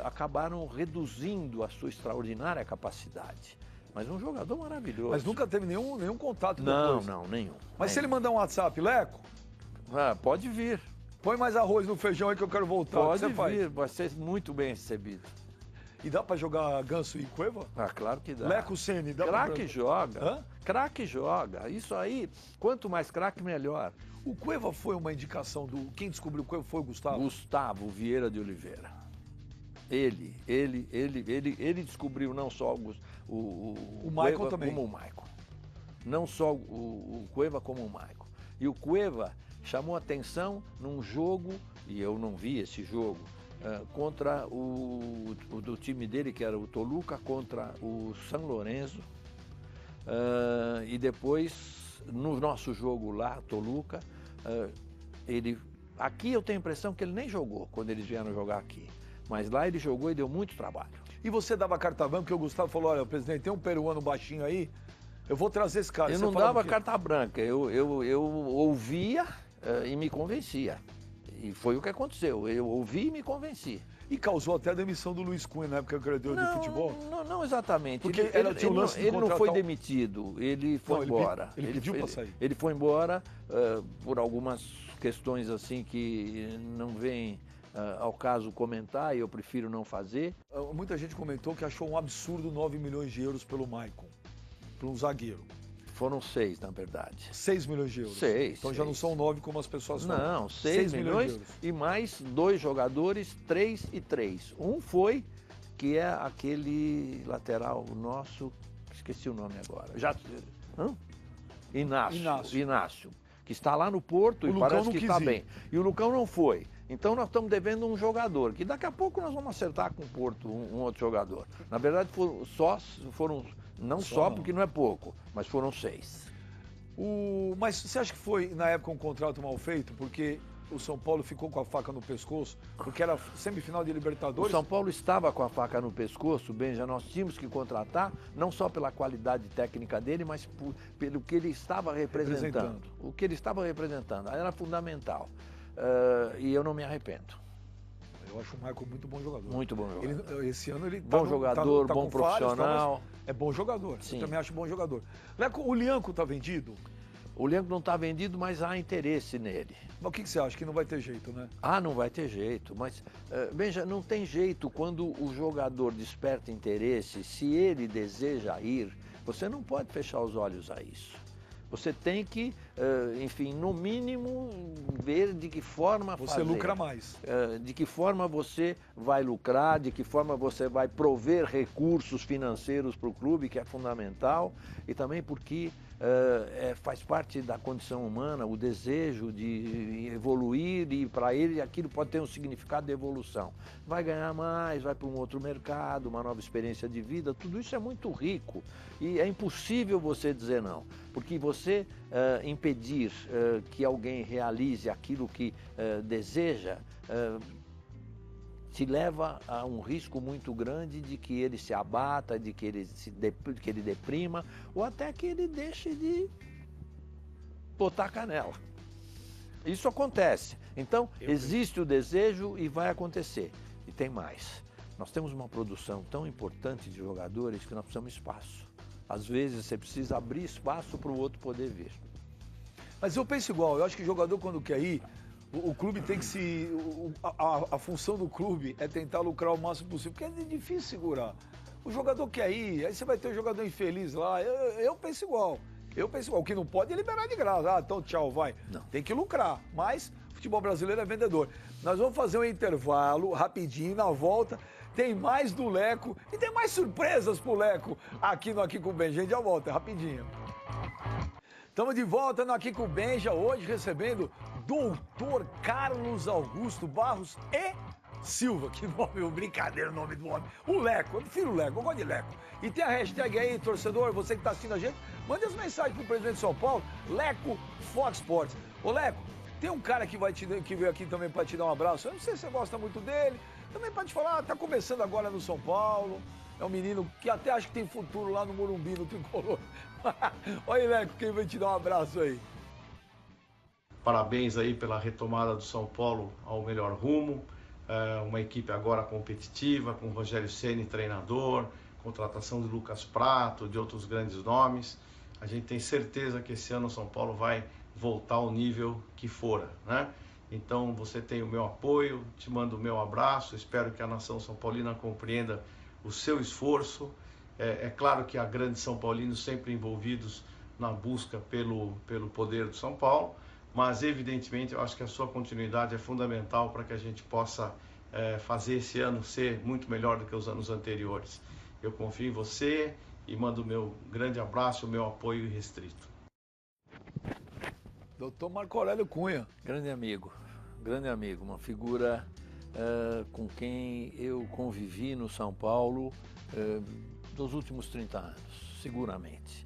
acabaram reduzindo a sua extraordinária capacidade. Mas um jogador maravilhoso. Mas nunca teve nenhum contato depois? Não, nenhum. Mas se ele mandar um WhatsApp, Leco? Pode vir. Põe mais arroz no feijão aí que eu quero voltar. Pode vir, vai ser muito bem recebido. E dá pra jogar Ganso e Cueva? Claro que dá. Leco Ceni, dá craque joga. Craque joga. Isso aí, quanto mais craque, melhor. O Cueva foi uma indicação do... Quem descobriu o Cueva foi o Gustavo? Gustavo Vieira de Oliveira. Ele descobriu não só o Michael também. Como o Michael. Não só o Cueva como o Michael. E o Cueva chamou atenção num jogo, e eu não vi esse jogo, contra o do time dele, que era o Toluca, contra o San Lorenzo. E depois, no nosso jogo lá, Toluca, aqui eu tenho a impressão que ele nem jogou quando eles vieram jogar aqui. Mas lá ele jogou e deu muito trabalho. E você dava carta branca, porque o Gustavo falou, olha, presidente, tem um peruano baixinho aí, eu vou trazer esse cara. Eu não dava carta branca, eu ouvia e me convencia. E foi o que aconteceu, eu ouvi e me convenci. E causou até a demissão do Luiz Cunha na época que ele deu de futebol? Não exatamente. Porque ele não foi demitido, ele foi embora. Ele pediu para sair. Ele foi embora por algumas questões assim que não vêm ao caso comentar, e eu prefiro não fazer. Muita gente comentou que achou um absurdo 9 milhões de euros pelo Maicon, por um zagueiro. Foram 6, na verdade. 6 milhões de euros? 6. Então já não são 9 como as pessoas falam. Não, 6 milhões e mais 2 jogadores, 3 e 3. Um foi, que é aquele lateral nosso, esqueci o nome agora. Inácio, que está lá no Porto e parece que está bem. E o Lucão não foi. Então nós estamos devendo um jogador, que daqui a pouco nós vamos acertar com o Porto um outro jogador. Na verdade foram porque não é pouco, mas foram 6. Mas você acha que foi na época um contrato mal feito, porque o São Paulo ficou com a faca no pescoço, porque era semifinal de Libertadores? O São Paulo estava com a faca no pescoço, Benja, nós tínhamos que contratar, não só pela qualidade técnica dele, mas pelo que ele estava representando. O que ele estava representando, era fundamental. E eu não me arrependo. Eu acho o Michael muito bom jogador. Muito bom jogador. Esse ano ele bom jogador, bom profissional. É bom jogador. Sim. Eu também acho bom jogador. Leco, o Lianco tá vendido? O Leandro não está vendido, mas há interesse nele. Mas o que você acha? Que não vai ter jeito, né? Não vai ter jeito, mas, veja, não tem jeito quando o jogador desperta interesse, se ele deseja ir, você não pode fechar os olhos a isso. Você tem que, enfim, no mínimo, ver de que forma Você fazer. lucra mais. De que forma você vai lucrar, de que forma você vai prover recursos financeiros para o clube, que é fundamental, e também porque faz parte da condição humana o desejo de evoluir, e para ele aquilo pode ter um significado de evolução. Vai ganhar mais, vai para um outro mercado, uma nova experiência de vida, tudo isso é muito rico e é impossível você dizer não, porque você impedir que alguém realize aquilo que deseja, te leva a um risco muito grande de que ele se abata, de que ele deprima, ou até que ele deixe de botar canela. Isso acontece. Então, existe o desejo e vai acontecer. E tem mais. Nós temos uma produção tão importante de jogadores que nós precisamos de espaço. Às vezes você precisa abrir espaço para o outro poder vir. Mas eu penso igual, eu acho que o jogador quando quer ir, o clube tem que se... A função do clube é tentar lucrar o máximo possível, porque é difícil segurar. O jogador quer ir, aí você vai ter um jogador infeliz lá. Eu penso igual. O que não pode é liberar de graça. Então tchau, vai. Não. Tem que lucrar. Mas o futebol brasileiro é vendedor. Nós vamos fazer um intervalo rapidinho, na volta. Tem mais do Leco e tem mais surpresas pro Leco aqui no Aqui com o Benja. A gente já volta, é rapidinho. Estamos de volta no Aqui com o Benja, hoje recebendo Doutor Carlos Augusto Barros e Silva. Que nome, brincadeira o nome do homem. O Leco, eu prefiro o Leco, eu gosto de Leco. E tem a hashtag aí, torcedor, você que está assistindo a gente, mande as mensagens pro presidente de São Paulo, Leco Fox Sports. Ô Leco, tem um cara que veio aqui também para te dar um abraço, eu não sei se você gosta muito dele, também para te falar, tá começando agora no São Paulo, é um menino que até acho que tem futuro lá no Morumbi, no Tricolor. Olha aí, Leco, quem vai te dar um abraço aí? Parabéns aí pela retomada do São Paulo ao melhor rumo, uma equipe agora competitiva, com Rogério Ceni treinador, contratação de Lucas Prato, de outros grandes nomes. A gente tem certeza que esse ano o São Paulo vai voltar ao nível que fora, né? Então você tem o meu apoio, te mando o meu abraço, espero que a nação São Paulina compreenda o seu esforço. É claro que há grandes São Paulinos sempre envolvidos na busca pelo poder do São Paulo, mas evidentemente eu acho que a sua continuidade é fundamental para que a gente possa fazer esse ano ser muito melhor do que os anos anteriores. Eu confio em você e mando o meu grande abraço, o meu apoio irrestrito. Doutor Marco Aurélio Cunha. Grande amigo, uma figura com quem eu convivi no São Paulo dos últimos 30 anos, seguramente.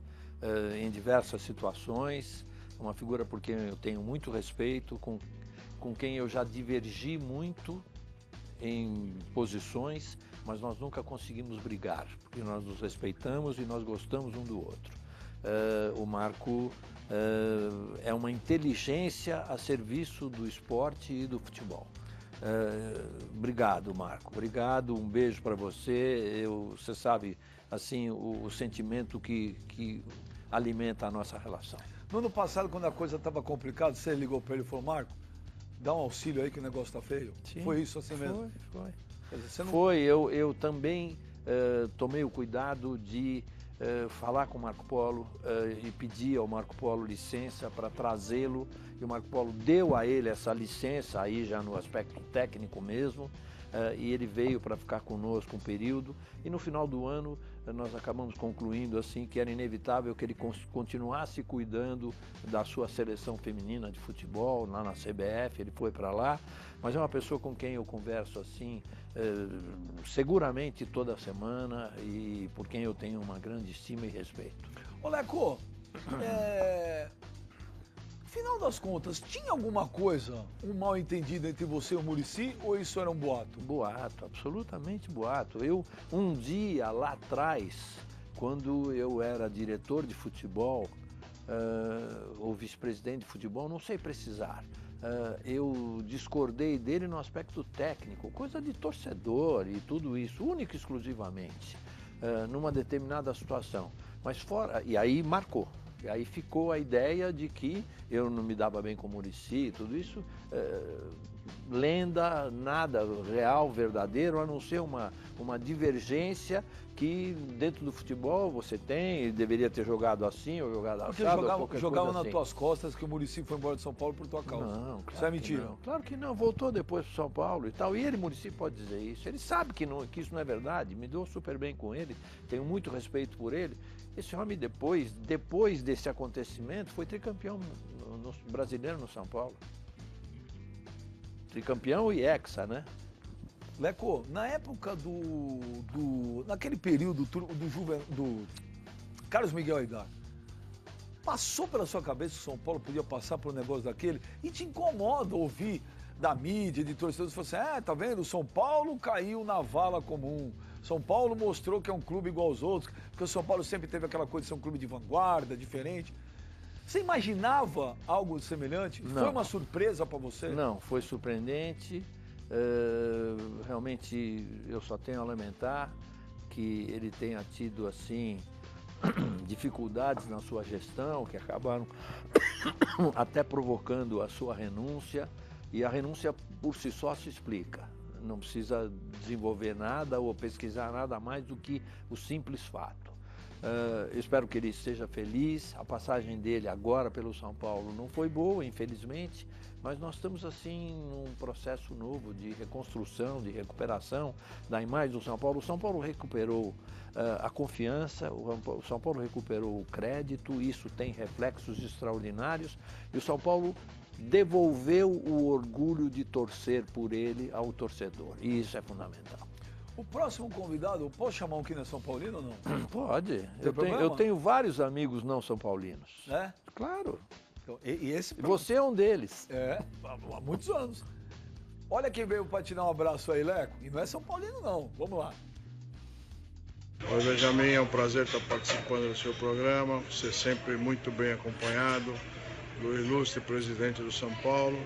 Em diversas situações, uma figura por quem eu tenho muito respeito, com quem eu já divergi muito em posições, mas nós nunca conseguimos brigar, porque nós nos respeitamos e nós gostamos um do outro. O Marco é uma inteligência a serviço do esporte e do futebol. Obrigado, Marco. Obrigado, um beijo para você. Você sabe, assim, o sentimento que alimenta a nossa relação. No ano passado, quando a coisa estava complicada, você ligou para ele e falou, Marco, dá um auxílio aí que o negócio tá feio. Sim, foi isso assim mesmo? Foi. Quer dizer, você não... Foi, eu também tomei o cuidado de falar com o Marco Polo e pedir ao Marco Polo licença para trazê-lo, e o Marco Polo deu a ele essa licença, aí já no aspecto técnico mesmo, e ele veio para ficar conosco um período, e no final do ano nós acabamos concluindo assim que era inevitável que ele continuasse cuidando da sua seleção feminina de futebol, lá na CBF, ele foi para lá, mas é uma pessoa com quem eu converso assim, seguramente toda semana, e por quem eu tenho uma grande estima e respeito. Ô Leco, final das contas, tinha alguma coisa, um mal entendido entre você e o Muricy, ou isso era um boato? Boato, absolutamente boato. Eu, um dia lá atrás, quando eu era diretor de futebol, ou vice-presidente de futebol, não sei precisar, eu discordei dele no aspecto técnico, coisa de torcedor e tudo isso, única e exclusivamente, numa determinada situação. Mas fora, e aí marcou. Aí ficou a ideia de que eu não me dava bem com o Muricy, tudo isso, lenda, nada real, verdadeiro, a não ser uma divergência que dentro do futebol você tem, deveria ter jogado assim ou jogado assado. Porque jogava nas tuas costas que o Muricy foi embora de São Paulo por tua causa. Não, claro isso é mentira. Não. Claro que não, voltou depois para São Paulo e tal. E ele, Muricy, pode dizer isso. Ele sabe que isso não é verdade, me dou super bem com ele, tenho muito respeito por ele. Esse homem depois desse acontecimento, foi tricampeão brasileiro no São Paulo. Tricampeão e hexa, né? Leco, na época naquele período do Carlos Miguel Aidar, passou pela sua cabeça que o São Paulo podia passar por um negócio daquele? E te incomoda ouvir da mídia, de torcedores, que falam assim, tá vendo, o São Paulo caiu na vala comum. São Paulo mostrou que é um clube igual aos outros, porque o São Paulo sempre teve aquela coisa de ser um clube de vanguarda, diferente. Você imaginava algo semelhante? Não. Foi uma surpresa para você? Não, foi surpreendente. Realmente eu só tenho a lamentar que ele tenha tido assim dificuldades na sua gestão que acabaram até provocando a sua renúncia, e a renúncia por si só se explica. Não precisa desenvolver nada ou pesquisar nada mais do que o simples fato. Eu espero que ele esteja feliz. A passagem dele agora pelo São Paulo não foi boa, infelizmente, mas nós estamos assim num processo novo de reconstrução, de recuperação da imagem do São Paulo. O São Paulo recuperou a confiança, o São Paulo recuperou o crédito, isso tem reflexos extraordinários, e o São Paulo devolveu o orgulho de torcer por ele ao torcedor, e isso é fundamental. O próximo convidado, posso chamar um que não é São Paulino ou não? Pode. Tem Eu tenho vários amigos não São Paulinos. É? Claro. Então, e esse... Você é um deles. Há muitos anos. Olha quem veio para te dar um abraço aí, Leco. E não é São Paulino, não. Vamos lá. Oi, Benjamin, é um prazer estar participando do seu programa. Você sempre muito bem acompanhado do ilustre presidente do São Paulo,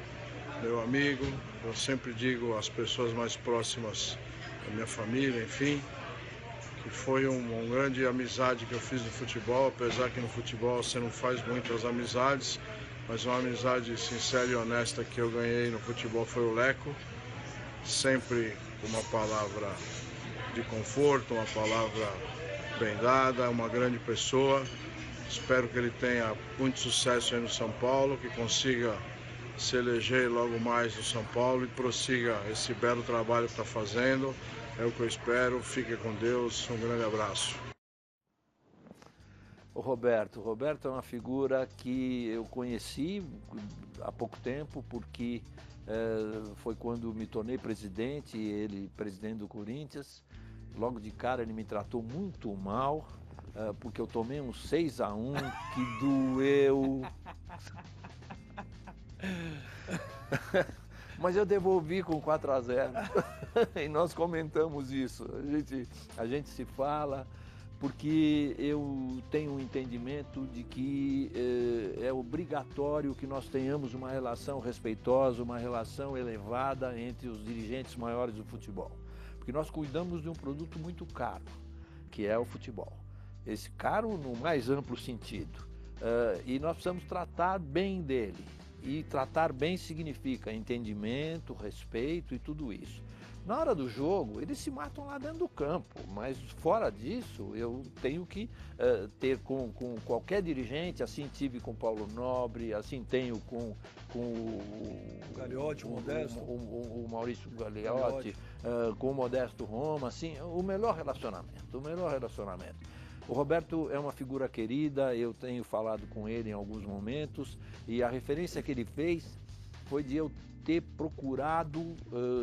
meu amigo. Eu sempre digo às pessoas mais próximas da minha família, enfim, que foi uma grande amizade que eu fiz no futebol, apesar que no futebol você não faz muitas amizades, mas uma amizade sincera e honesta que eu ganhei no futebol foi o Leco, sempre uma palavra de conforto, uma palavra bem dada, uma grande pessoa. Espero que ele tenha muito sucesso aí no São Paulo, que consiga se eleger logo mais no São Paulo e prossiga esse belo trabalho que está fazendo. É o que eu espero. Fique com Deus. Um grande abraço. O Roberto é uma figura que eu conheci há pouco tempo, porque foi quando me tornei presidente, ele presidente do Corinthians. Logo de cara ele me tratou muito mal, porque eu tomei um 6-1 que doeu. Mas eu devolvi com 4-0 e nós comentamos isso. A gente se fala, porque eu tenho um entendimento de que é obrigatório que nós tenhamos uma relação respeitosa, uma relação elevada entre os dirigentes maiores do futebol. Porque nós cuidamos de um produto muito caro, que é o futebol. Esse caro no mais amplo sentido. E nós precisamos tratar bem dele. E tratar bem significa entendimento, respeito e tudo isso. Na hora do jogo, eles se matam lá dentro do campo, mas fora disso, eu tenho que ter com qualquer dirigente, assim tive com o Paulo Nobre, assim tenho com o Gagliotti, o Modesto. O Maurício Gagliotti, com o Modesto Roma, assim, o melhor relacionamento. O Roberto é uma figura querida, eu tenho falado com ele em alguns momentos, e a referência que ele fez foi de eu ter procurado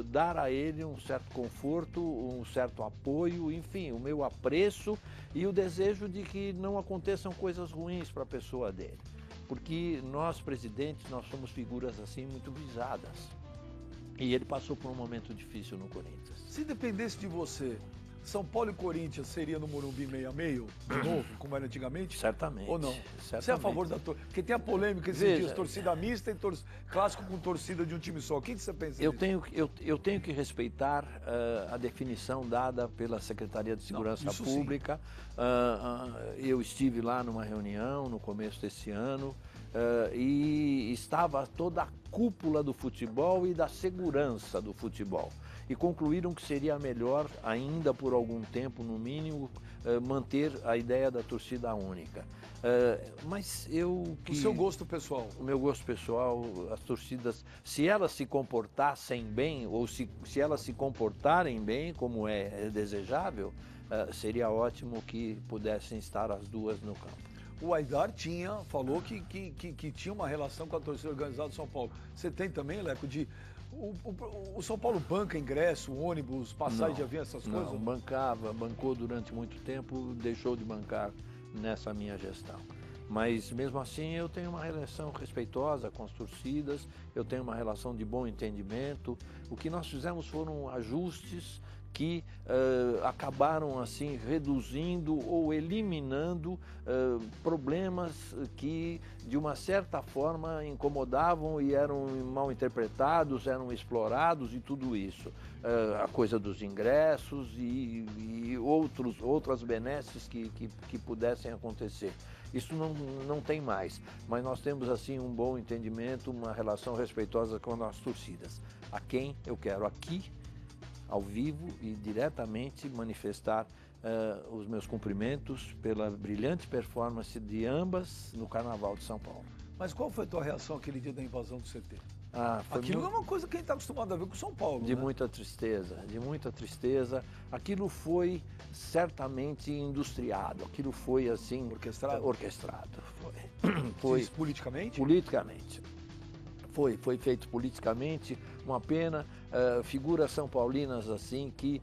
dar a ele um certo conforto, um certo apoio, enfim, o meu apreço e o desejo de que não aconteçam coisas ruins para a pessoa dele. Porque nós, presidentes, nós somos figuras assim muito visadas. E ele passou por um momento difícil no Corinthians. Se dependesse de você, São Paulo e Corinthians seria no Morumbi meio a meio, de novo, como era antigamente? Certamente. Ou não? Certamente. Você é a favor da torcida? Porque tem a polêmica esses dias, torcida mista e clássico com torcida de um time só. O que você pensa eu disso? eu tenho que respeitar a definição dada pela Secretaria de Segurança Pública. Eu estive lá numa reunião no começo desse ano e estava toda a cúpula do futebol e da segurança do futebol. E concluíram que seria melhor, ainda por algum tempo, no mínimo, manter a ideia da torcida única. Mas eu... O seu gosto pessoal? O meu gosto pessoal, as torcidas, se elas se comportassem bem, ou se elas se comportarem bem, como é desejável, seria ótimo que pudessem estar as duas no campo. O Aidar falou que tinha uma relação com a torcida organizada do São Paulo. Você tem também, Leco, de... O São Paulo banca ingresso, ônibus, passagem de avião, essas coisas? Não, bancou durante muito tempo, deixou de bancar nessa minha gestão. Mas mesmo assim eu tenho uma relação respeitosa com as torcidas, eu tenho uma relação de bom entendimento. O que nós fizemos foram ajustes que acabaram assim reduzindo ou eliminando problemas que de uma certa forma incomodavam e eram mal interpretados, eram explorados e tudo isso. A coisa dos ingressos e outras benesses que pudessem acontecer. Isso não tem mais, mas nós temos assim um bom entendimento, uma relação respeitosa com as torcidas. A quem eu quero aqui, ao vivo e diretamente manifestar os meus cumprimentos pela brilhante performance de ambas no Carnaval de São Paulo. Mas qual foi a tua reação aquele dia da invasão do CT? Foi Aquilo é uma coisa que a gente está acostumado a ver com o São Paulo, de né? muita tristeza. Aquilo foi certamente industriado, aquilo foi assim... Orquestrado. Foi. Diz politicamente? Politicamente. Foi feito politicamente, uma pena, figuras são paulinas assim que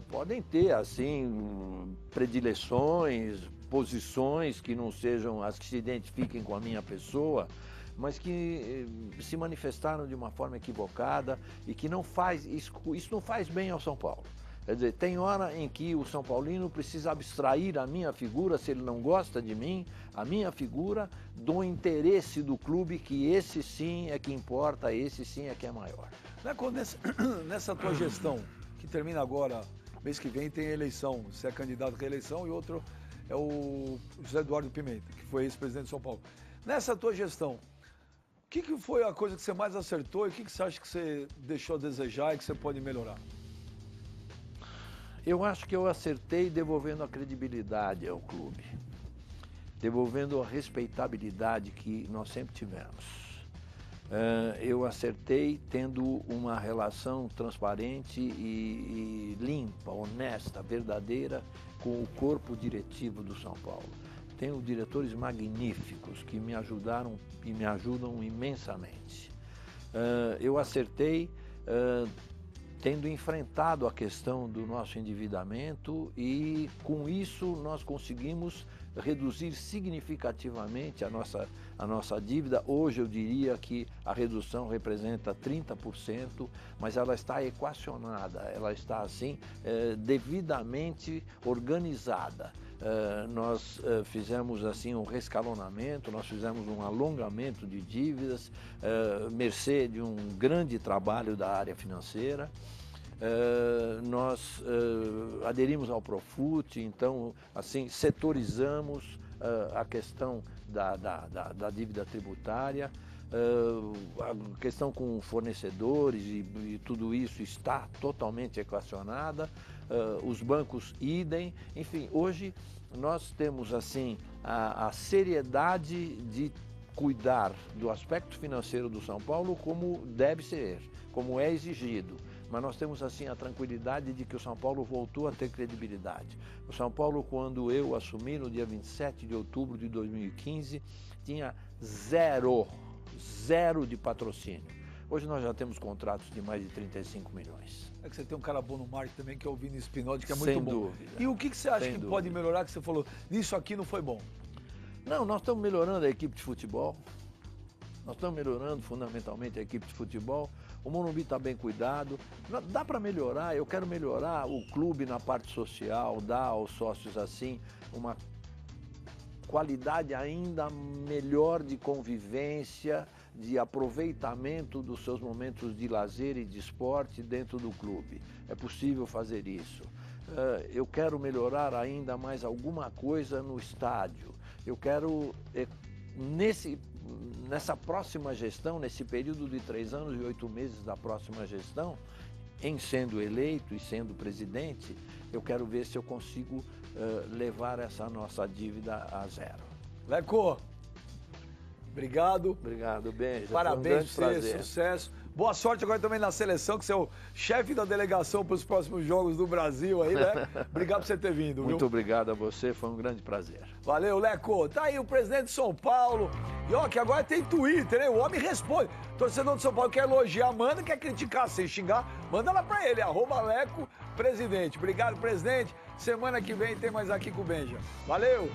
podem ter assim predileções, posições que não sejam as que se identifiquem com a minha pessoa, mas que se manifestaram de uma forma equivocada e que não faz, isso não faz bem ao São Paulo. Quer dizer, tem hora em que o São Paulino precisa abstrair a minha figura, se ele não gosta de mim, a minha figura, do interesse do clube, que esse sim é que importa, esse sim é que é maior. Nessa tua gestão, que termina agora, mês que vem tem eleição, você é candidato à reeleição e outro é o José Eduardo Pimenta, que foi ex-presidente de São Paulo. Nessa tua gestão, o que foi a coisa que você mais acertou e o que você acha que você deixou a desejar e que você pode melhorar? Eu acho que eu acertei devolvendo a credibilidade ao clube, devolvendo a respeitabilidade que nós sempre tivemos. Eu acertei tendo uma relação transparente e limpa, honesta, verdadeira com o corpo diretivo do São Paulo. Tenho diretores magníficos que me ajudaram e me ajudam imensamente. Eu acertei tendo enfrentado a questão do nosso endividamento e, com isso, nós conseguimos reduzir significativamente a nossa dívida. Hoje eu diria que a redução representa 30%, mas ela está equacionada, ela está assim devidamente organizada. Nós fizemos assim um rescalonamento, nós fizemos um alongamento de dívidas, mercê de um grande trabalho da área financeira. Nós aderimos ao Profut, então assim setorizamos a questão da dívida tributária, a questão com fornecedores e tudo isso está totalmente equacionada, os bancos idem, enfim, hoje nós temos assim a seriedade de cuidar do aspecto financeiro do São Paulo como deve ser, como é exigido. Mas nós temos assim a tranquilidade de que o São Paulo voltou a ter credibilidade. O São Paulo, quando eu assumi no dia 27 de outubro de 2015, tinha zero de patrocínio. Hoje nós já temos contratos de mais de 35 milhões. É que você tem um cara bom no marketing também, que é o Vini Spinozzi, que é muito Sem bom. dúvida. E o que você acha Sem que dúvida. pode melhorar, que você falou, nisso aqui não foi bom? Não, nós estamos melhorando a equipe de futebol. Nós estamos melhorando fundamentalmente a equipe de futebol. O Morumbi está bem cuidado. Dá para melhorar, eu quero melhorar o clube na parte social, dar aos sócios assim uma qualidade ainda melhor de convivência, de aproveitamento dos seus momentos de lazer e de esporte dentro do clube. É possível fazer isso. Eu quero melhorar ainda mais alguma coisa no estádio. Eu quero, nessa próxima gestão, nesse período de 3 anos e 8 meses da próxima gestão, em sendo eleito e sendo presidente, eu quero ver se eu consigo levar essa nossa dívida a zero. Leco, obrigado. Obrigado, Benja. Parabéns Foi um pra você, sucesso. Boa sorte agora também na seleção, que você é o chefe da delegação para os próximos Jogos do Brasil aí, né? Obrigado por você ter vindo, viu? Muito obrigado a você, foi um grande prazer. Valeu, Leco. Tá aí o presidente de São Paulo. E ó, que agora tem Twitter, né? O homem responde. Torcedor de São Paulo quer elogiar, manda, quer criticar, sem xingar, manda lá pra ele, @Leco Presidente. Obrigado, presidente. Semana que vem tem mais Aqui com o Benja. Valeu!